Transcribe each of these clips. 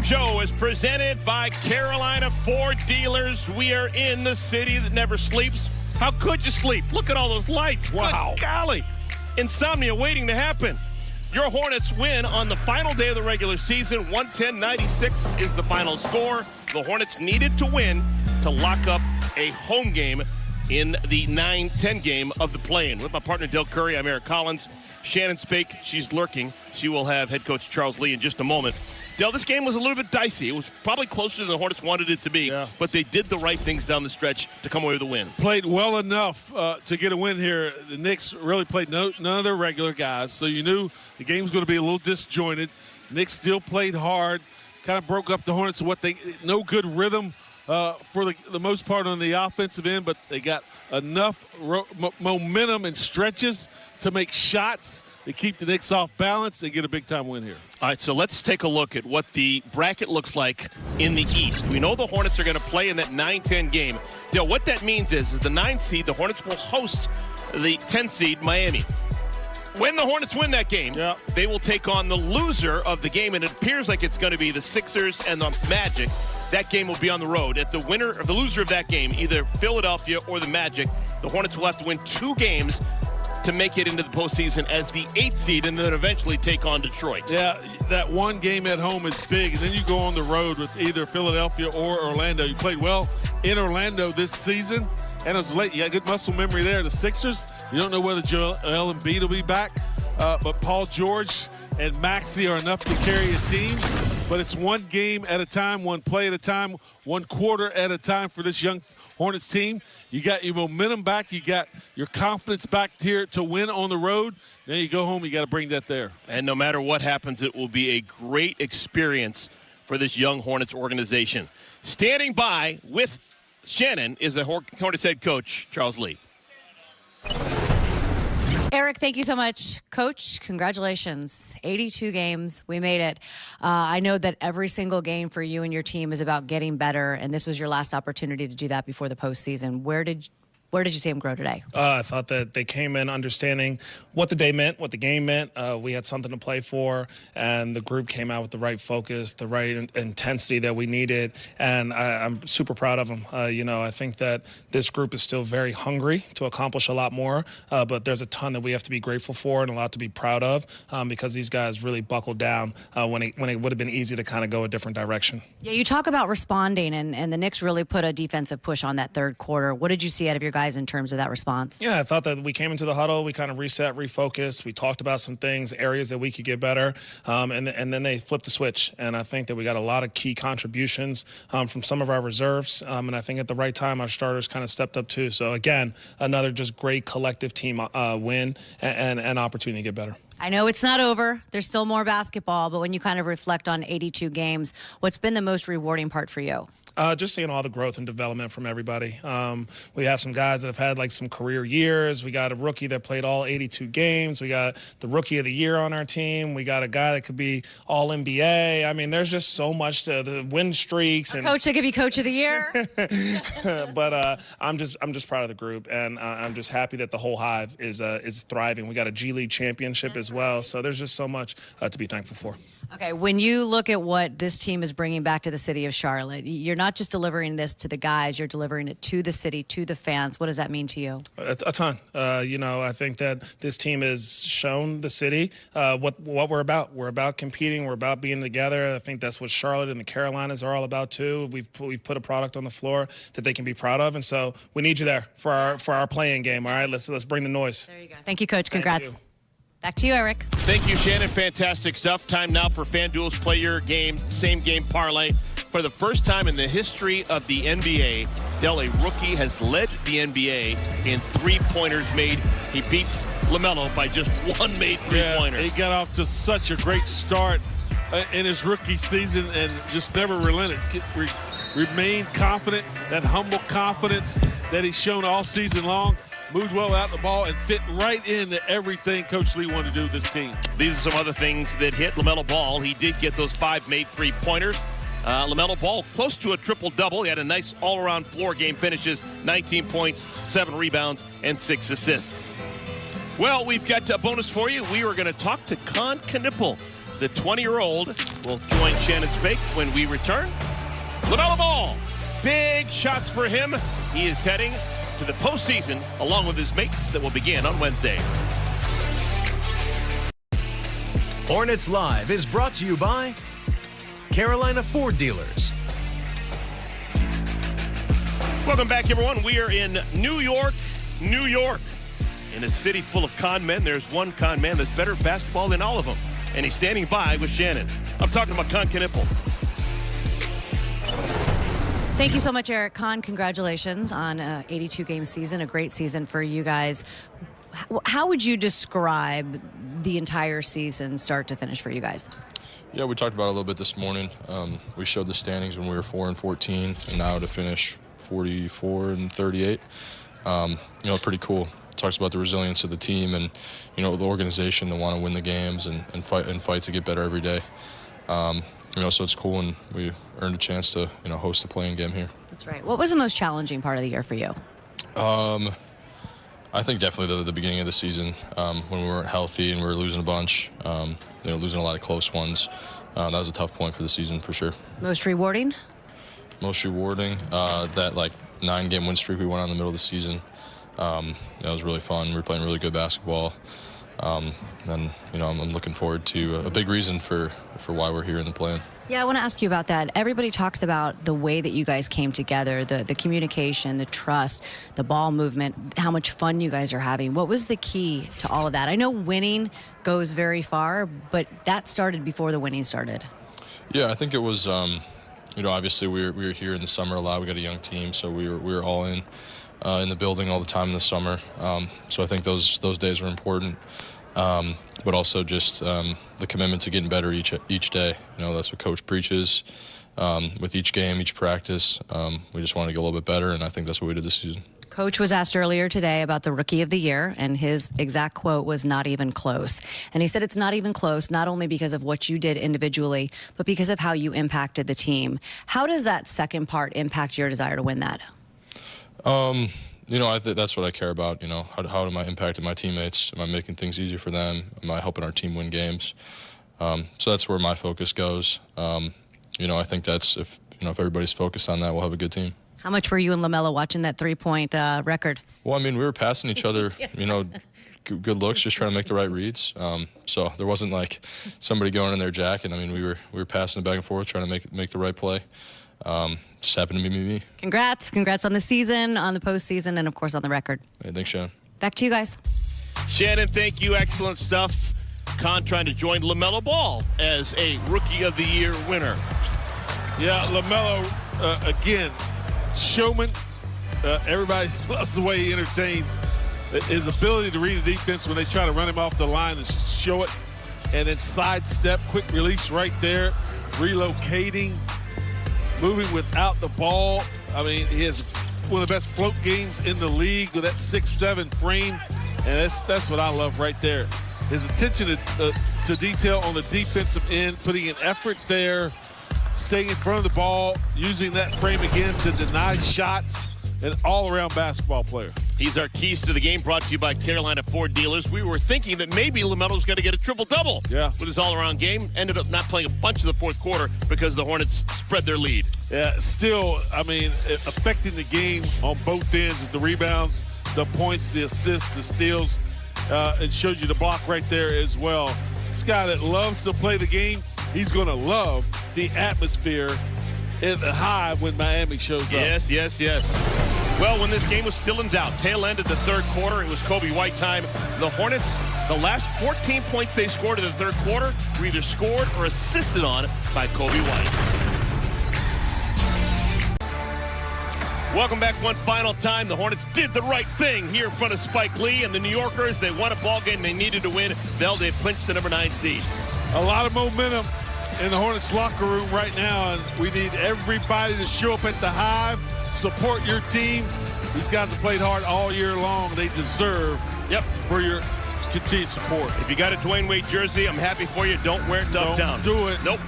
Postgame show is presented by Carolina Ford Dealers. We are in the city that never sleeps. How could you sleep? Look at all those lights. Wow. Good golly. Insomnia waiting to happen. Your Hornets win on the final day of the regular season. 110-96 is the final score. The Hornets needed to win to lock up a home game in the 9-10 game of the play-in. With my partner, Dell Curry, I'm Eric Collins. Shannon Spake, she's lurking. She will have head coach Charles Lee in just a moment. Dell, this game was a little bit dicey. It was probably closer than the Hornets wanted it to be, but they did the right things down the stretch to come away with a win. Played well enough to get a win here. The Knicks really played none of their regular guys, so you knew the game was going to be a little disjointed. Knicks still played hard, kind of broke up the Hornets. No good rhythm for the most part on the offensive end, but they got enough momentum and stretches to make shots. They keep the Knicks off balance. They get a big-time win here. All right, so let's take a look at what the bracket looks like in the East. We know the Hornets are going to play in that 9-10 game. Now, what that means is the 9 seed, the Hornets will host the 10 seed, Miami. When the Hornets win that game, they will take on the loser of the game, and it appears like it's going to be the Sixers and the Magic. That game will be on the road. At the winner or the loser of that game, either Philadelphia or the Magic, the Hornets will have to win 2 games to make it into the postseason as the 8th seed and then eventually take on Detroit. Yeah, that one game at home is big, and then you go on the road with either Philadelphia or Orlando. You played well in Orlando this season, and it was late. You got good muscle memory there. The Sixers, you don't know whether Joel Embiid will be back, but Paul George and Maxey are enough to carry a team. But it's one game at a time, one play at a time, one quarter at a time for this young Hornets team. You got your momentum back. You got your confidence back here to win on the road. Then you go home, you got to bring that there. And no matter what happens, it will be a great experience for this young Hornets organization. Standing by with Shannon is the Hornets head coach, Charles Lee. Eric, thank you so much. Coach, congratulations. 82 games. We made it. I know that every single game for you and your team is about getting better, and this was your last opportunity to do that before the postseason. Where did you see them grow today? I thought that they came in understanding what the day meant, what the game meant. We had something to play for, and the group came out with the right focus, the right intensity that we needed, and I'm super proud of them. I think that this group is still very hungry to accomplish a lot more, but there's a ton that we have to be grateful for and a lot to be proud of because these guys really buckled down when it would have been easy to kind of go a different direction. Yeah, you talk about responding, and the Knicks really put a defensive push on that third quarter. What did you see out of your guys in terms of that response? Yeah, I thought that we came into the huddle, we kind of reset, refocused. We talked about some things, areas that we could get better, and then they flipped the switch. And I think that we got a lot of key contributions from some of our reserves, and I think at the right time our starters kind of stepped up too. So again, another just great collective team win and opportunity to get better. I know it's not over. There's still more basketball, but when you kind of reflect on 82 games, what's been the most rewarding part for you? Just seeing all the growth and development from everybody. We have some guys that have had like some career years. We got a rookie that played all 82 games. We got the rookie of the year on our team. We got a guy that could be all NBA. I mean, there's just so much to the win streaks. And coach that could be coach of the year. But I'm just proud of the group, and I'm just happy that the whole Hive is thriving. We got a G League championship as well. So there's just so much to be thankful for. Okay, when you look at what this team is bringing back to the city of Charlotte, you're not just delivering this to the guys, you're delivering it to the city, to the fans. What does that mean to you? A ton. I think that this team has shown the city what we're about. We're about competing. We're about being together. I think that's what Charlotte and the Carolinas are all about too. We've put a product on the floor that they can be proud of, and so we need you there for our playing game. All right, let's bring the noise. There you go. Thank you, Coach. Congrats. Thank you. Back to you, Eric. Thank you, Shannon. Fantastic stuff. Time now for Fanduel's Play Your Game, Same Game Parlay. For the first time in the history of the NBA, Dell, a rookie, has led the NBA in three-pointers made. He beats LaMelo by just one made three-pointer. Yeah, he got off to such a great start in his rookie season and just never relented. Remained confident, that humble confidence that he's shown all season long. Moved well out the ball and fit right into everything Coach Lee wanted to do with this team. These are some other things that hit LaMelo Ball. He did get those 5 made three-pointers. LaMelo Ball close to a triple-double. He had a nice all-around floor game finishes, 19 points, 7 rebounds, and 6 assists. Well, we've got a bonus for you. We are going to talk to Con Knipple the 20-year-old, will join Shannon Spake when we return. LaMelo Ball, big shots for him. He is heading to the postseason along with his mates that will begin on Wednesday. Hornets Live is brought to you by Carolina Ford Dealers. Welcome back, everyone. We are in New York, New York. In a city full of con men, there's one con man that's better at basketball than all of them. And he's standing by with Shannon. I'm talking about Con Knipple. Thank you so much, Eric. Con, congratulations on an 82-game season, a great season for you guys. How would you describe the entire season, start to finish, for you guys? Yeah, we talked about it a little bit this morning. We showed the standings when we were 4-14, and now to finish 44-38. Pretty cool. Talks about the resilience of the team and, the organization to want to win the games and fight to get better every day. So it's cool, and we earned a chance to, host a playing game here. That's right. What was the most challenging part of the year for you? I think definitely the beginning of the season, when we weren't healthy and we were losing a bunch, losing a lot of close ones. That was a tough point for the season for sure. Most rewarding? Most rewarding, that 9-game win streak we went on in the middle of the season. That was really fun. We were playing really good basketball. I'm looking forward to a big reason for why we're here in the play-in. Yeah, I want to ask you about that. Everybody talks about the way that you guys came together, the communication, the trust, the ball movement, how much fun you guys are having. What was the key to all of that? I know winning goes very far, but that started before the winning started. Yeah, I think it was, obviously we were here in the summer a lot. We got a young team, so we were all in the building all the time in the summer. So I think those days were important. But also just the commitment to getting better each day. That's what Coach preaches. With each game, each practice, we just want to get a little bit better, and I think that's what we did this season. Coach was asked earlier today about the Rookie of the Year, and his exact quote was "not even close." And he said it's not even close, not only because of what you did individually, but because of how you impacted the team. How does that second part impact your desire to win that? I think that's what I care about. How am I impacting my teammates? Am I making things easier for them? Am I helping our team win games? So that's where my focus goes. I think that's if everybody's focused on that, we'll have a good team. How much were you and LaMelo watching that three-point record? Well, we were passing each other, good looks, just trying to make the right reads. So there wasn't like somebody going in their jacket. We were passing it back and forth, trying to make the right play. Just happened to be me. Congrats on the season, on the postseason, and of course on the record. Hey, thanks, Shannon. Back to you guys. Shannon, thank you. Excellent stuff. Con trying to join LaMelo Ball as a Rookie of the Year winner. Yeah, LaMelo, again, showman. Everybody loves the way he entertains. His ability to read the defense when they try to run him off the line and show it. And then sidestep, quick release right there, relocating, moving without the ball. He has one of the best float games in the league with that 6'7" frame, and that's what I love right there. His attention to detail on the defensive end, putting an effort there, staying in front of the ball, using that frame again to deny shots, an all-around basketball player. He's our keys to the game, brought to you by Carolina Ford Dealers. We were thinking that maybe LaMelo's going to get a triple-double with his all-around game. Ended up not playing a bunch of the fourth quarter because the Hornets spread their lead. Yeah, still, affecting the game on both ends with the rebounds, the points, the assists, the steals. It shows you the block right there as well. This guy that loves to play the game, he's going to love the atmosphere in the Hive when Miami shows up. Yes. Well, when this game was still in doubt, tail end of the third quarter, it was Kobe White time. The Hornets, the last 14 points they scored in the third quarter were either scored or assisted on by Kobe White. Welcome back one final time. The Hornets did the right thing here in front of Spike Lee and the New Yorkers. They won a ball game they needed to win. They've clinched the number 9 seed. A lot of momentum in the Hornets locker room right now, and we need everybody to show up at the Hive, support your team. These guys have played hard all year long. They deserve for your continued support. If you got a Dwayne Wade jersey, I'm happy for you. Don't wear it uptown. Don't do it. Nope.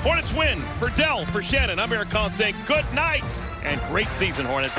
Hornets win. For Dell, for Shannon, I'm Eric Collins saying good night and great season, Hornets.